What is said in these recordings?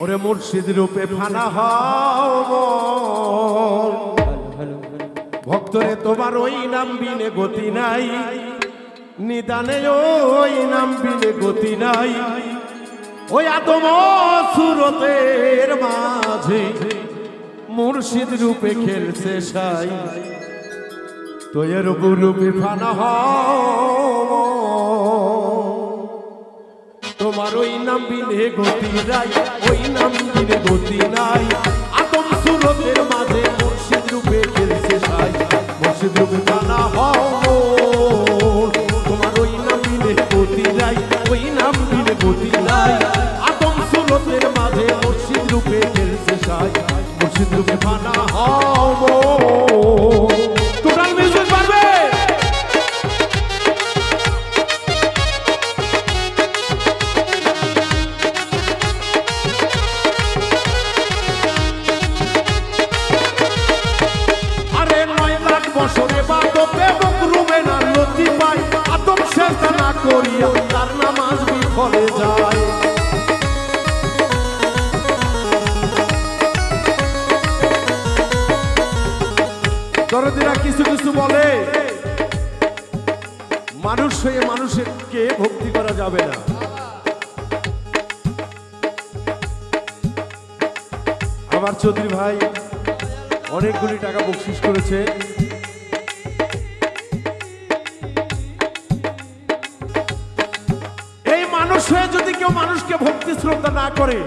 ওরে মুর্শিদ রূপে ফানা হও ভক্তরে তোমার ওই নাম বিনে গতি নাই নিদানে ওই নাম বিনে গতি নাই ওই আদম সুরতের মাঝে মুর্শিদ রূপে খেলছে সাই তো এর রূপে ফানা হও তোমার ওই নাম বিনে গতি নাই ওই নাম বিনে গতি নাই আদম সুরতের মাঝে মুর্শিদ রূপে খেলছে সাই মুর্শিদ রূপে ফানা হও তোমার ওই নাম বিনে গতি নাই ওই নাম বিনে গতি নাই আদম সুরতের মাঝে মুর্শিদ রূপে খেলছে সাই মুর্শিদ রূপে ফানা হও টোটাল মিউজিক পারবে আরে 9 লাখ বছরে বাদতে বকরুমে না লতি পাই আদম সেজদা না করিয়া তার নামাজ বিফলে যায় দরদিরা কিছু কিছু বলে মানুষ হয়ে মানুষকে ভক্তি করা যাবে না আমার চৌধুরী ভাই অনেকগুলি টাকা বকশিশ করেছে এই মানুষ হয়ে যদি কেউ মানুষকে ভক্তি শ্রদ্ধা না করে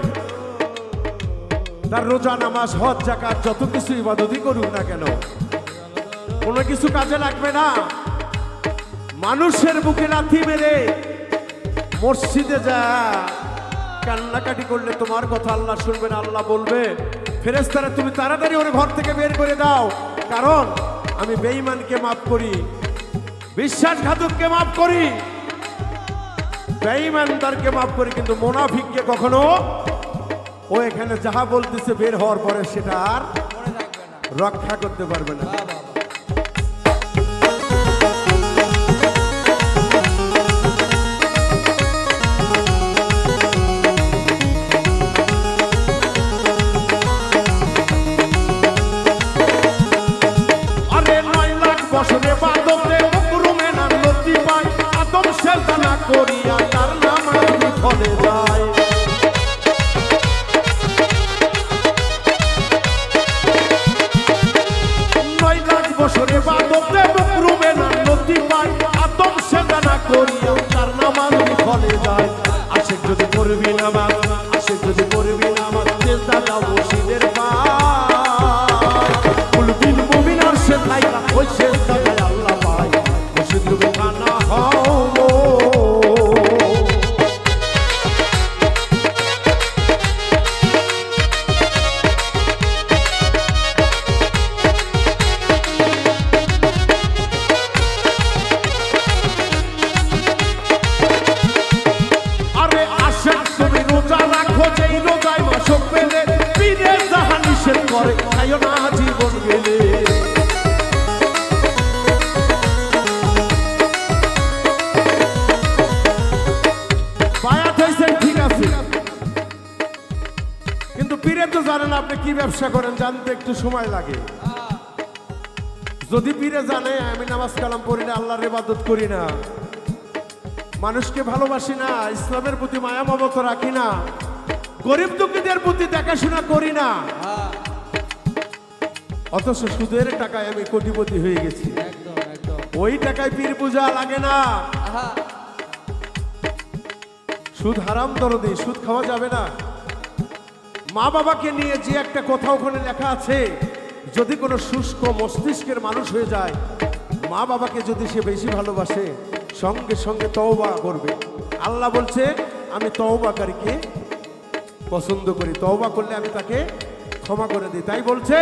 তার রোজা নামাজ হজ যাকাত যত কিছু ইবাদতই করুক না কেন কোনো কিছু কাজে লাগবে না মানুষের বুকে লাথি মেরে মসজিদে যা কান্নাকাটি করলে তোমার কথা আল্লাহ শুনবে না আল্লাহ বলবে ফেরেশতারা তুমি তাড়াতাড়ি ওর ঘর থেকে বের করে দাও কারণ আমি বেঈমানকে মাফ করি বিশ্বাসঘাতককে মাফ করি বেঈমানদারকে মাফ করি কিন্তু মুনাফিককে কখনো ও এখানে যাহা বলতেছে বের হওয়ার পরে সেটা আর রক্ষা করতে পারবে না বছরে বাদতে বকরুমে না লতি পাই আদম সেজদা না করিয়া তার নামাজ বিফলে যায় 9 লাখ বছরে বাদতে বকরুমে না লতি পাই আদম সেজদা না করিয়া তার নামাজ বিফলে যায় আশিক যদি করবি নামাজ আশিক যদি করবি নামাজ সেজদা দাও মুর্শিদের পায় কুলবিল মুমিনার সেজদায় ওই সেজদা আল্লাহ পায় মুর্শিদ রূপে ফানা হও আরে আশিক তুমি রোজা রাখো যেই রোজায় মাসক পেলে পীরে যাহা নিষেধ করে খাইও না জীবন গেলে ঠিক আছে কিন্তু পীরে তো জানেন আপনি কি ব্যবসা করেন জানতে একটু সময় লাগে যদি পীরে জানে আমি নামাজ কালাম পড়ি না আল্লাহর ইবাদত করি না মানুষকে ভালোবাসি না ইসলামের প্রতি মায়া মমতা রাখি না গরিব দুঃখীদের প্রতি দেখাশোনা করি না অথচ সুদের টাকায় আমি কোটিপতি হয়ে গেছি ওই টাকায় পীর পূজা লাগে না সুদ হারাম দরদি সুদ খাওয়া যাবে না মা বাবাকে নিয়ে যে একটা কথা ওখানে লেখা আছে যদি কোনো শুষ্ক মস্তিষ্কের মানুষ হয়ে যায় মা বাবাকে যদি সে বেশি ভালোবাসে সঙ্গে সঙ্গে তওবা করবে আল্লাহ বলছে আমি তওবাকারীকে পছন্দ করি তওবা করলে আমি তাকে ক্ষমা করে দিই তাই বলছে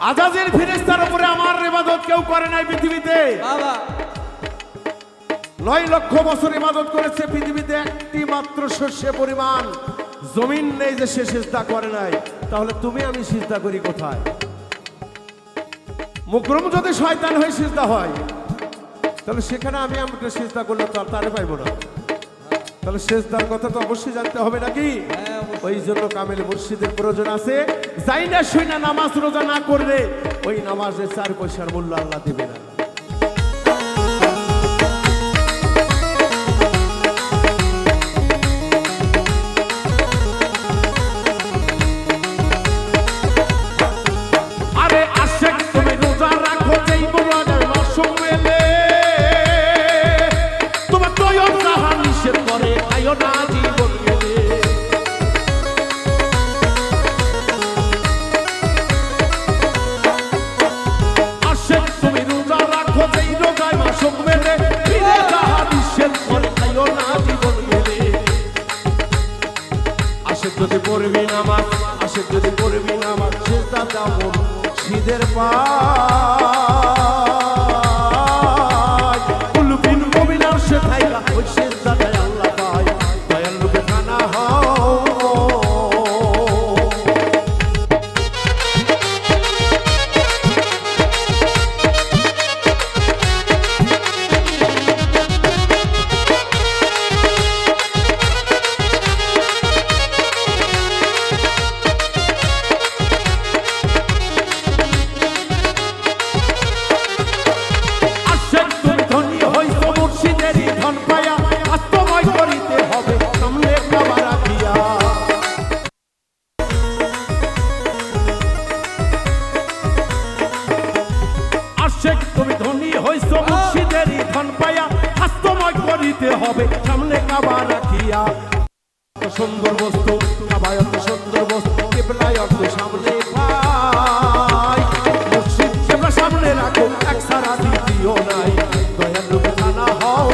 আজাজিল ফেরেশতার উপরে আমার ইবাদত কেউ করে নাই পৃথিবীতে 9 লক্ষ বছর ইবাদত করেছে পৃথিবীতে একটি মাত্র শস্য পরিমাণ জমিন নেই যে সে সিজদা করে নাই তাহলে তুমি আমি সিজদা করি কোথায় মুকরম যদি শয়তান হয়ে সিজদা হয় তাহলে সেখানে আমি আমাকে সিজদা করলে তারে পাইবো না তাহলে সিজদার কথা তো অবশ্যই জানতে হবে নাকি ওই জন্য কামেল মুর্শিদের প্রয়োজন আছে। যাই না শুই না নামাজ রোজা না করলে ওই নামাজে 4 পয়সার মূল্য আল্লাহ দেবে না। আরে আশেক তুমি রোজা রাখো যেই মুরাদের মাসুম মেলে, তোমার তয়ব জাহান নিষেধ করে আয়ো না জীবন মেলে। আশেক তুমি রোজা রাখো যেই রোজায় মাসুম মেলে, ফিরে জাহান নিষেধ করে আয়ো না জীবন মেলে। আশেক যদি পড়বি নামাজ, আশেক যদি পড়বি নামাজ, সিজদা দাও মুর্শিদের পায়। কুলবিন মুমিনার সে থাইকা ওই সিজদাটায় আল্লাহ পায়। দয়াল রূপে খানা হও। তুমি ধনী হইছো মুর্শিদেরই ধন পায়া, হাস্তময় করিতে হবে সামনে কাবা রাখিয়া। সুন্দর বস্তু কাবায় অত সুন্দর বস্তু, কিবলায় অত সামনে পাই। মুর্শিদ কিবলা সামনে রাখো, এক ছাড়া দ্বিতীয় নাই। দয়াল রূপে খানা হও,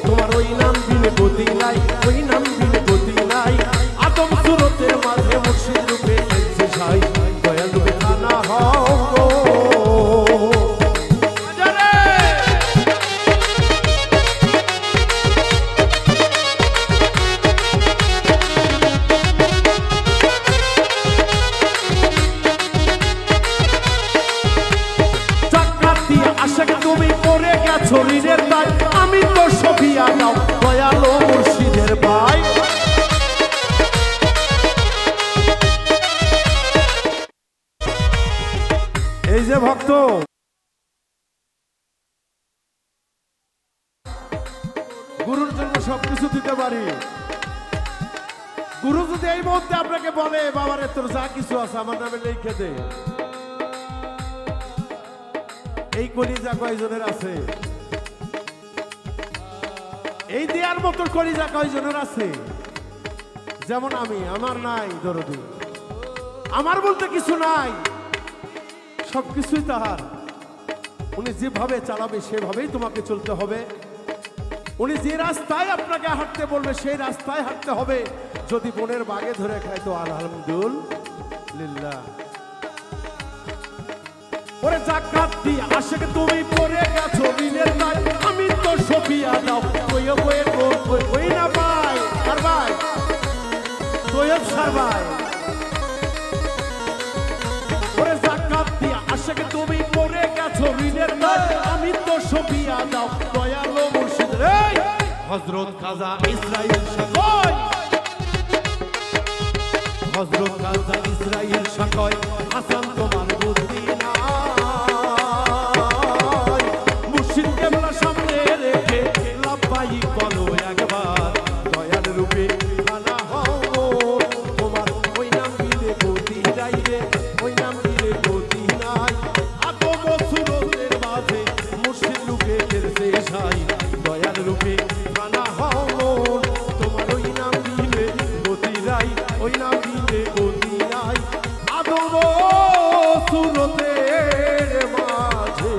তোমার ওই নাম বিনে গতি নাই, ওই নাম বিনে গতি নাই। আদম সুরতের মাঝে মুর্শিদ রূপে এসে সাই। দয়াল রূপে খানা হও। তুমি পড়ে গেছো ঋণের দায়, আমি তো সফিয়া নাও দয়ালো মুর্শিদের ভাই। এই যে ভক্ত, গুরুর জন্য সবকিছু দিতে পারি। গুরু যদি এই মুহূর্তে আপনাকে বলে বাবারে তোর যা কিছু আছে আমার নামে লিখে দে, এই কলিজা কয়জনের আছে? এই দেয়ার মতো কলিজা কয়জনের আছে? যেমন আমি, আমার নাই দরদি, আমার বলতে কিছু নাই, সবকিছুই তাহার। উনি যেভাবে চালাবে সেভাবেই তোমাকে চলতে হবে। উনি যে রাস্তায় আপনাকে হাঁটতে বলবে সেই রাস্তায় হাঁটতে হবে। যদি বনের বাগে ধরে খায় তো আলহামদুলিল্লাহ। ওরে জাকাত দি আশেক তুমি পড়ে গেছো ঋণের দায়, আমি তো সফিয়া দাও তৈয়ব ওই না ভাই আর ভাই তৈয়ব সার ভাই। ওরে জাকাত দি আশেক তুমি পড়ে গেছো ঋণের দায়, আমি তো সফিয়া দাও দয়ালো মুর্শিদ। এই হযরত খাজা ইসরাইল শাকয়, হযরত খাজা ইসরাইল শাকয়, হাসান তোমার বুদ্ধি না। সামনে রেখে লাভবাই বলো একবার, দয়াল রূপে খানা হও। তোমার ওই নাম দিলে গতি নাই রে, ওই নাম দিলে গতি নাই। আদম সুরতের মাঝে মুর্শিদ রূপে ফেরছে সাই। দয়াল রূপে খানা হও, তোমার ওই নাম দিলে গতি নাই, ওই নাম দিলে গতি নাই। আদম সুরতের মাঝে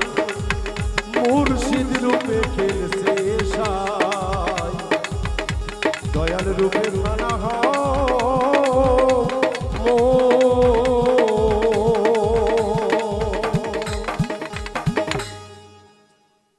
মুর্শিদ রূপে খেলছে সাই। দয়াল রূপে খানা হয়।